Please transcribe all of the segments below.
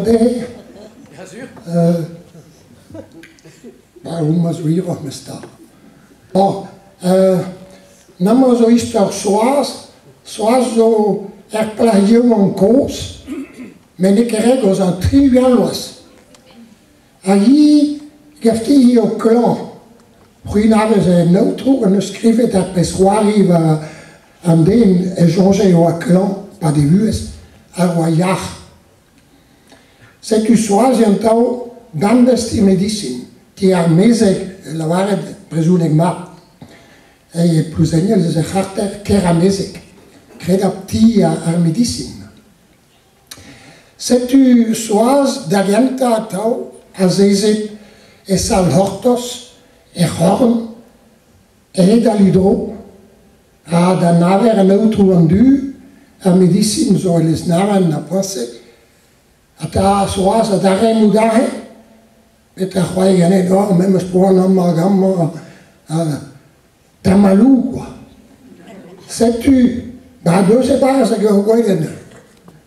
Bien sûr. Waarom was weer op me staan? Oh, namens zo is toch zoals zo erplaatje een koos, maar ik krijg als een trivial was. En hier geeft hij hier klant. Goedenavond, ze een auto en schreef het op soirée aan den échanger au clan, pas de vues, à voyage. C'est que soir, j'entends dans des médecines, qui a mesec, la waarheid presume maar. En je plus eniel is een harter, kera mesec. Kred op die medicine. C'est que soir, d'agenta tau, als ezet, es al hortos, horn, d'alhydro, daarna weer een auto vendu, een medicine zoals namen na passe. Ata zoals het daar moet daar, met de goeie net door, met mijn sporen allemaal tamalou quoi. C'est tu, dus c'est pas ça que vous voyez.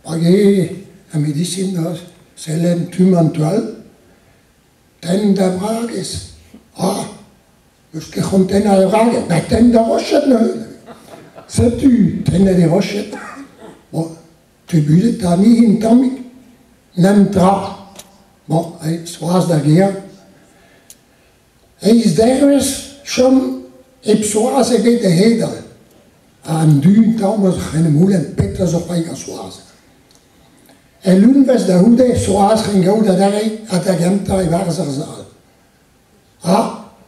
Voyez, la médecine, c'est l'intumentual, ten de brages. Dus que conten à brages, mais ten de rochettes. Sais-tu, ten de rochettes. Bon, tu buis ta nie in tamik. N'entra. Bon, zoals de guerre. Hij is dergens, schon, zoals ik de hedel. En du, dan was geen moeilijk, Peter zo bij zoals. En toen was de hoede, zoals geen gouden daar, had de genta in Warzaal.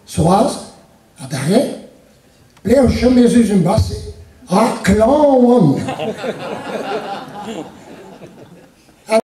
Zoals, had daar, bleef je met zijn basse. Clan, man.